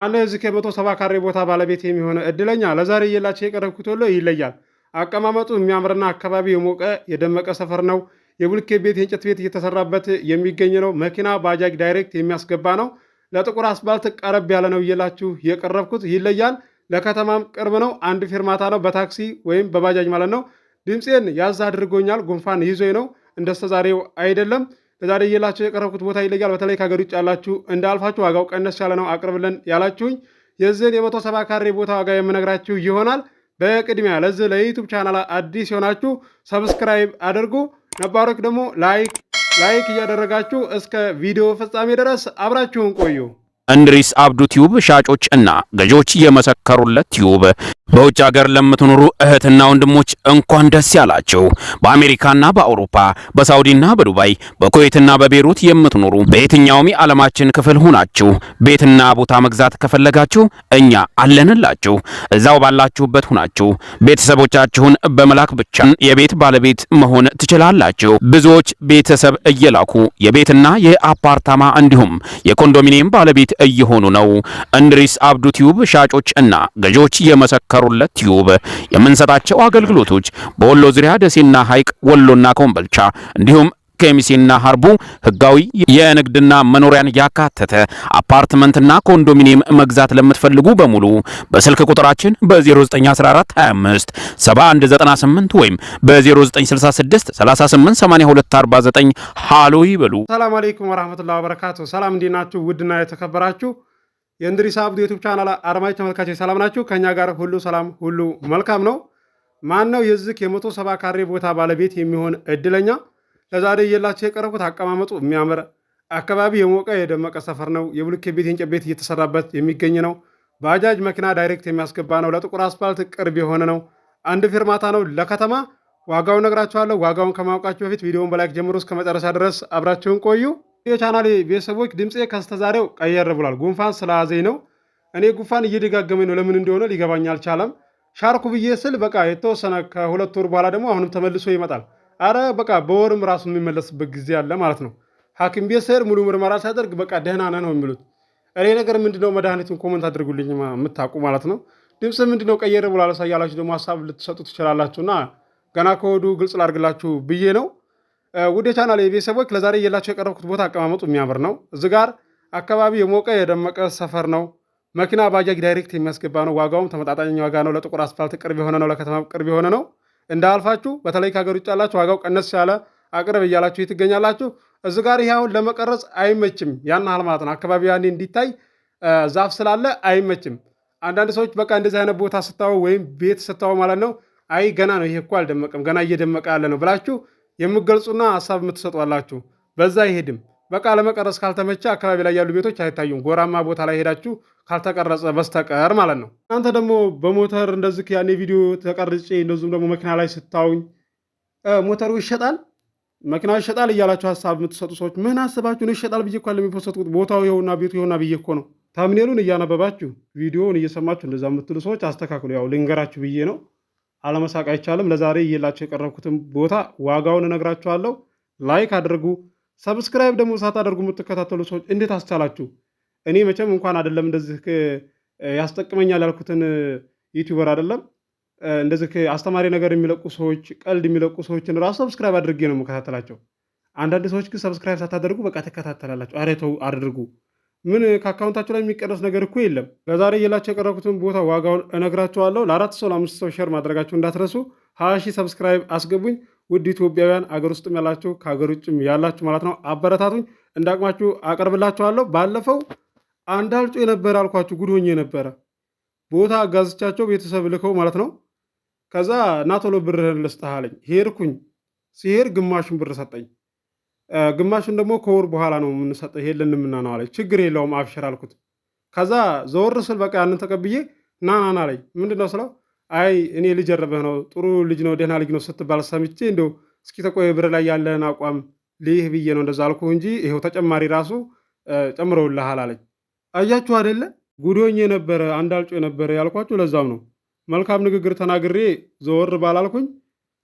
አንድ እዚህ ከ170 ካሬ ቦታ ባለቤት የሚሆነ እድለኛ ለዛሬ እየላቸው የቀረብኩት ሁሉ ይለያል። አቀማመጡ የሚያምርና አካባቢ የሞቀ የደመቀ ሰፈር ነው። የብሎኬት ቤት የእንጨት ቤት እየተሰራበት የሚገኝ ነው። መኪና ባጃጅ ዳይሬክት የሚያስገባ ነው። ለጥቁር አስፋልት ቀረብ ያለ ነው እየላችሁ የቀረብኩት ይለያል። ለከተማም ቅርብ ነው። አንድ ፊርማታ ነው በታክሲ ወይም በባጃጅ ማለት ነው። ድምፄን ያዝ አድርጎኛል። ጉንፋን ይዞኝ ነው እንደስተዛሬው አይደለም። ለዛሬ እየላችሁ የቀረብኩት ቦታ ይለያል። በተለይ ከሀገር ውጭ ያላችሁ እንዳልፋችሁ ዋጋው ቀነስ ያለ ነው አቅርብልን ያላችሁኝ የዚህን የ170 ካሬ ቦታ ዋጋ የምነግራችሁ ይሆናል። በቅድሚያ ለዚህ ለዩቱብ ቻናል አዲስ የሆናችሁ ሰብስክራይብ አድርጉ፣ ነባሮች ደግሞ ላይክ እያደረጋችሁ እስከ ቪዲዮ ፍጻሜ ድረስ አብራችሁን ቆዩ። እንድሪስ አብዱ ቲዩብ ሻጮች እና ገዢዎች የመሰከሩለት ቲዩብ። በውጭ ሀገር ለምትኖሩ እህትና ወንድሞች እንኳን ደስ ያላችሁ። በአሜሪካና በአውሮፓ በሳውዲና በዱባይ በኩዌትና በቤሩት የምትኖሩ በየትኛውም የዓለማችን ክፍል ሁናችሁ ቤትና ቦታ መግዛት ከፈለጋችሁ እኛ አለንላችሁ። እዛው ባላችሁበት ሁናችሁ ቤተሰቦቻችሁን በመላክ ብቻ የቤት ባለቤት መሆን ትችላላችሁ። ብዙዎች ቤተሰብ እየላኩ የቤትና የአፓርታማ እንዲሁም የኮንዶሚኒየም ባለቤት እየሆኑ ነው። እንድሪስ አብዱ ቲዩብ ሻጮች እና ገዢዎች የመሰከሩለት ቲዩብ የምንሰጣቸው አገልግሎቶች በወሎ ዙሪያ ደሴና ሐይቅ፣ ወሎና ኮምቦልቻ እንዲሁም ከሚሴና ሀርቡ ህጋዊ የንግድና መኖሪያን ያካተተ አፓርትመንትና ኮንዶሚኒየም መግዛት ለምትፈልጉ በሙሉ በስልክ ቁጥራችን በ0914 25 7198 ወይም በ0966 388249 ሃሎ ይበሉ። ሰላም አለይኩም ወራህመቱላሂ ወበረካቱ። ሰላም እንዴት ናችሁ? ውድና የተከበራችሁ የእንድሪስ አብዱ ዩቲዩብ ቻናል አድማጭ ተመልካቾች ሰላም ናችሁ? ከኛ ጋር ሁሉ ሰላም ሁሉ መልካም ነው። ማን ነው የዚህ የ170 ካሬ ቦታ ባለቤት የሚሆን እድለኛ? ለዛሬ እየላችሁ የቀረብኩት አቀማመጡ የሚያምር አካባቢ የሞቀ የደመቀ ሰፈር ነው። የብሎኬት ቤት የእንጨት ቤት እየተሰራበት የሚገኝ ነው። ባጃጅ መኪና ዳይሬክት የሚያስገባ ነው። ለጥቁር አስፋልት ቅርብ የሆነ ነው። አንድ ፊርማታ ነው ለከተማ። ዋጋውን ነግራችኋለሁ። ዋጋውን ከማወቃችሁ በፊት ቪዲዮውን በላይክ ጀምሮ እስከ መጨረሻ ድረስ አብራችሁን ቆዩ። የቻናሌ ቤተሰቦች ድምፄ ከስተዛሬው ቀየር ብሏል። ጉንፋን ስለያዘኝ ነው። እኔ ጉንፋን እየደጋገመኝ ነው። ለምን እንደሆነ ሊገባኝ አልቻለም። ሻርኩ ብዬ ስል በቃ የተወሰነ ከ2 ወር በኋላ ደግሞ አሁንም ተመልሶ ይመጣል። አረ በቃ በወርም ራሱ የሚመለስበት ጊዜ አለ ማለት ነው። ሐኪም ቤት ስሄድ ሙሉ ምርመራ ሲያደርግ በቃ ደህና ነህ ነው የሚሉት። እኔ ነገር ምንድነው መድኃኒቱን ኮመንት አድርጉልኝ የምታውቁ ማለት ነው። ድምፅ ምንድነው ቀየር ብሏል ሳያላችሁ ደግሞ ሀሳብ ልትሰጡ ትችላላችሁና ገና ከወዱ ግልጽ ላድርግላችሁ ብዬ ነው። ውድ የቻናል የቤተሰቦች ለዛሬ እየላችሁ የቀረብኩት ቦታ አቀማመጡ የሚያምር ነው። እዚህ ጋር አካባቢ የሞቀ የደመቀ ሰፈር ነው። መኪና ባጃጅ ዳይሬክት የሚያስገባ ነው። ዋጋውም ተመጣጣኝ ዋጋ ነው። ለጥቁር አስፋልት ቅርብ የሆነ ነው። ለከተማ ቅርብ የሆነ ነው። እንዳልፋችሁ በተለይ ከሀገር ውጭ ያላችሁ ዋጋው ቀነስ ያለ አቅርብ እያላችሁ ትገኛላችሁ። እዚህ ጋር ይሄ አሁን ለመቀረጽ አይመችም። ያን ያህል ማለት ነው። አካባቢ ያኔ እንዲታይ ዛፍ ስላለ አይመችም። አንዳንድ ሰዎች በቃ እንደዚህ አይነት ቦታ ስታው ወይም ቤት ስታው ማለት ነው አይ ገና ነው ይሄ እኮ አልደመቀም ገና እየደመቀ ያለ ነው ብላችሁ የምትገልጹና ሀሳብ የምትሰጧላችሁ። በዛ አይሄድም። በቃ ለመቀረጽ ካልተመቸ አካባቢ ላይ ያሉ ቤቶች አይታዩም። ጎራማ ቦታ ላይ ሄዳችሁ ካልተቀረጸ በስተቀር ማለት ነው። እናንተ ደግሞ በሞተር እንደዚህ ያኔ ቪዲዮ ተቀርጬ እንደዚሁም ደግሞ መኪና ላይ ስታውኝ ሞተሩ ይሸጣል መኪናው ይሸጣል እያላችሁ ሀሳብ የምትሰጡ ሰዎች ምን አስባችሁ ነው? ይሸጣል ብዬ እኮ ለሚፖሰትኩት ቦታው ይኸውና ቤቱ ይኸውና ብዬ እኮ ነው። ታምኔሉን እያነበባችሁ ቪዲዮውን እየሰማችሁ እንደዛ የምትሉ ሰዎች አስተካክሉ። ያው ልንገራችሁ ብዬ ነው። አለመሳቅ አይቻልም። ለዛሬ እየላችሁ የቀረብኩትን ቦታ ዋጋውን እነግራችኋለሁ። ላይክ አድርጉ። ሰብስክራይብ ደግሞ ሳታደርጉ የምትከታተሉ ሰዎች እንዴት አስቻላችሁ? እኔ መቼም እንኳን አይደለም እንደዚህ ያስጠቅመኛል ያልኩትን ዩቲዩበር አይደለም እንደዚህ አስተማሪ ነገር የሚለቁ ሰዎች፣ ቀልድ የሚለቁ ሰዎችን ራሱ ሰብስክራይብ አድርጌ ነው የምከታተላቸው። አንዳንድ ሰዎች ግን ሰብስክራይብ ሳታደርጉ በቃ ትከታተላላችሁ። ኧረ ተው አድርጉ። ምን ከአካውንታችሁ ላይ የሚቀነስ ነገር እኮ የለም። ለዛሬ እየላችሁ የቀረብኩትን ቦታ ዋጋውን እነግራችኋለሁ። ለ4 ሰው ለ5 ሰው ሼር ማድረጋችሁ እንዳትረሱ። 20 ሺህ ሰብስክራይብ አስገቡኝ። ውድ ኢትዮጵያውያን አገር ውስጥም ያላችሁ ከሀገር ውጭም ያላችሁ ማለት ነው አበረታቱኝ። እንዳቅማችሁ አቀርብላችኋለሁ። ባለፈው አንዳልጮ የነበረ አልኳችሁ ጉድ ሆኜ የነበረ ቦታ አጋዝቻቸው ቤተሰብ ልከው ማለት ነው። ከዛ ናቶሎ ብርህን ልስጥህ አለኝ። ሄድኩኝ። ሲሄድ ግማሹን ብር ሰጠኝ። ግማሹን ደግሞ ከወር በኋላ ነው የምንሰጠው ይሄን ልንምና ነው አለኝ። ችግር የለውም አብሽር አልኩት። ከዛ ዘወር ስል በቃ ያንን ተቀብዬ ናናና አለኝ። ምንድነው ስለው አይ እኔ ልጅ ረበህ ነው ጥሩ ልጅ ነው ደህና ልጅ ነው ስትባል ሰምቼ እንደው እስኪ ተቆይ ብር ላይ ያለን አቋም ልይህ ብዬ ነው እንደዛ አልኩ እንጂ ይኸው ተጨማሪ ራሱ ጨምረውልሃል አለኝ። አያችሁ አይደለ ጉዶኝ የነበረ አንዳልጮ የነበረ ያልኳችሁ ለዛም ነው። መልካም ንግግር ተናግሬ ዘወር ባላልኩኝ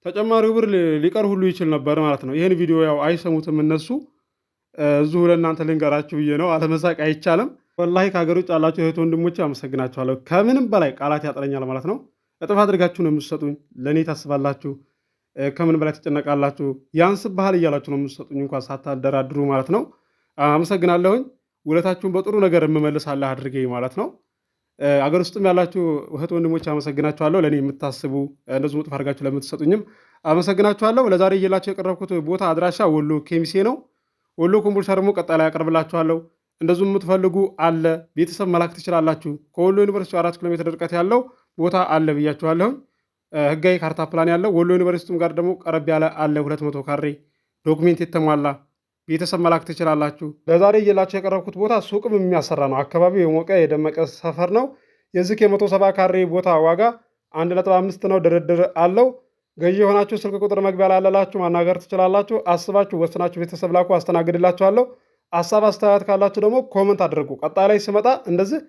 ተጨማሪው ብር ሊቀር ሁሉ ይችል ነበር ማለት ነው። ይህን ቪዲዮ ያው አይሰሙትም እነሱ እዚሁ ለእናንተ ልንገራችሁ ብዬ ነው። አለመሳቅ አይቻልም። ወላሂ ከሀገር ውጭ ያላችሁ እህት ወንድሞቼ አመሰግናችኋለሁ። ከምንም በላይ ቃላት ያጥረኛል ማለት ነው። እጥፍ አድርጋችሁ ነው የምትሰጡኝ። ለእኔ ታስባላችሁ፣ ከምን በላይ ትጨነቃላችሁ። ያንስብሃል እያላችሁ ነው የምትሰጡኝ፣ እንኳን ሳታደራድሩ ማለት ነው። አመሰግናለሁኝ። ውለታችሁን በጥሩ ነገር የምመልሳለህ አድርገኝ ማለት ነው። አገር ውስጥም ያላችሁ እህት ወንድሞች አመሰግናችኋለሁ። ለእኔ የምታስቡ እንደዚሁ እጥፍ አድርጋችሁ ለምትሰጡኝም አመሰግናችኋለሁ። ለዛሬ እየላችሁ የቀረብኩት ቦታ አድራሻ ወሎ ኬሚሴ ነው። ወሎ ኮምቦልቻ ደግሞ ቀጣይ ላይ ያቀርብላችኋለሁ። እንደዚሁም የምትፈልጉ አለ ቤተሰብ መላክ ትችላላችሁ። ከወሎ ዩኒቨርሲቲ 4 ኪሎ ሜትር ርቀት ያለው ቦታ አለ ብያችኋለሁ። ህጋዊ ካርታ ፕላን ያለው ወሎ ዩኒቨርሲቲም ጋር ደግሞ ቀረብ ያለ አለ 200 ካሬ ዶክሜንት የተሟላ ቤተሰብ መላክ ትችላላችሁ። ለዛሬ እየላችሁ የቀረብኩት ቦታ ሱቅም የሚያሰራ ነው። አካባቢው የሞቀ የደመቀ ሰፈር ነው። የዚህ የ170 ካሬ ቦታ ዋጋ 1.5 ነው። ድርድር አለው። ገዢ የሆናችሁ ስልክ ቁጥር መግቢያ ላይ ያለላችሁ ማናገር ትችላላችሁ። አስባችሁ ወስናችሁ ቤተሰብ ላኩ፣ አስተናግድላችኋለሁ። ሀሳብ አስተያየት ካላችሁ ደግሞ ኮመንት አድርጉ። ቀጣይ ላይ ስመጣ እንደዚህ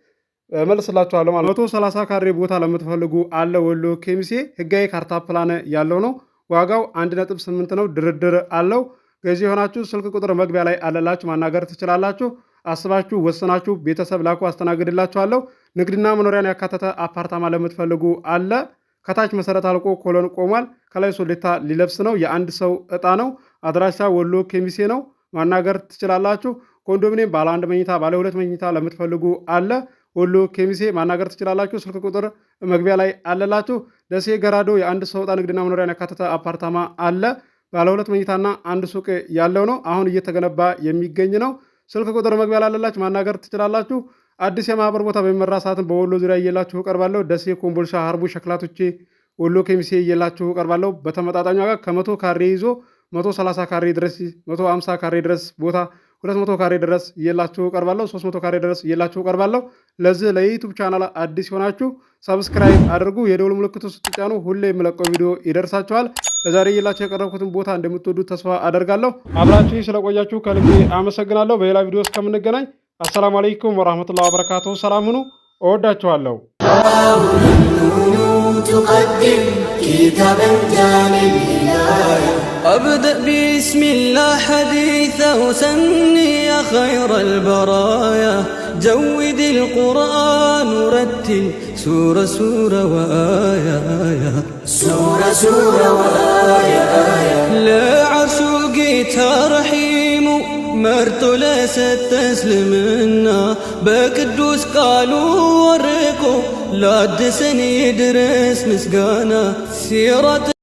መልስላችኋለሁ ማለት ነው። 130 ካሬ ቦታ ለምትፈልጉ አለ ወሎ ኬሚሴ ህጋዊ ካርታ ፕላን ያለው ነው። ዋጋው 1.8 ነው። ድርድር አለው። ገዢ የሆናችሁ ስልክ ቁጥር መግቢያ ላይ አለላችሁ ማናገር ትችላላችሁ። አስባችሁ ወስናችሁ ቤተሰብ ላኩ፣ አስተናግድላችኋለሁ። ንግድና መኖሪያን ያካተተ አፓርታማ ለምትፈልጉ አለ። ከታች መሰረት አልቆ ኮሎን ቆሟል። ከላይ ሶሌታ ሊለብስ ነው። የአንድ ሰው እጣ ነው። አድራሻ ወሎ ኬሚሴ ነው። ማናገር ትችላላችሁ። ኮንዶሚኒየም ባለ 1 መኝታ ባለ 2 መኝታ ለምትፈልጉ አለ ወሎ ኬሚሴ ማናገር ትችላላችሁ። ስልክ ቁጥር መግቢያ ላይ አለላችሁ። ደሴ ገራዶ የአንድ ሰው እጣ ንግድና መኖሪያን ያካተተ አፓርታማ አለ። ባለ 2 መኝታና አንድ ሱቅ ያለው ነው። አሁን እየተገነባ የሚገኝ ነው። ስልክ ቁጥር መግቢያ ላይ አለላችሁ ማናገር ትችላላችሁ። አዲስ የማህበር ቦታ በሚመራ ሰዓትን በወሎ ዙሪያ እየላችሁ ቀርባለሁ። ደሴ፣ ኮምቦልቻ፣ ሀርቡ፣ ሸክላቶቼ፣ ወሎ ኬሚሴ እየላችሁ ቀርባለሁ። በተመጣጣኝ ዋጋ ከ100 ካሬ ይዞ 130 ካሬ ድረስ 150 ካሬ ድረስ ቦታ 200 ካሬ ድረስ እየላችሁ ቀርባለሁ። 300 ካሬ ድረስ እየላችሁ ቀርባለሁ። ለዚህ ለዩቲዩብ ቻናል አዲስ ሆናችሁ ሰብስክራይብ አድርጉ። የደውል ምልክቱ ስትጫኑ ሁሌ የምለቀው ቪዲዮ ይደርሳችኋል። ለዛሬ እየላችሁ የቀረብኩትን ቦታ እንደምትወዱት ተስፋ አደርጋለሁ። አብራችሁ ስለቆያችሁ ከልቤ አመሰግናለሁ። በሌላ ቪዲዮ እስከምንገናኝ አሰላሙ አለይኩም ወራህመቱላሂ ወበረካቱሁ። ሰላም ሁኑ። እወዳችኋለሁ። أبدأ بسم الله حديثه سني يا خير البرايا جود القرآن ورتل سورة سورة وآية آية سورة سورة وآية آية لا عشوقيتها رحيم مرتو ستسلمنا بكدوس قالوا ورقوا لا دسني يدرس مسقانا سيرة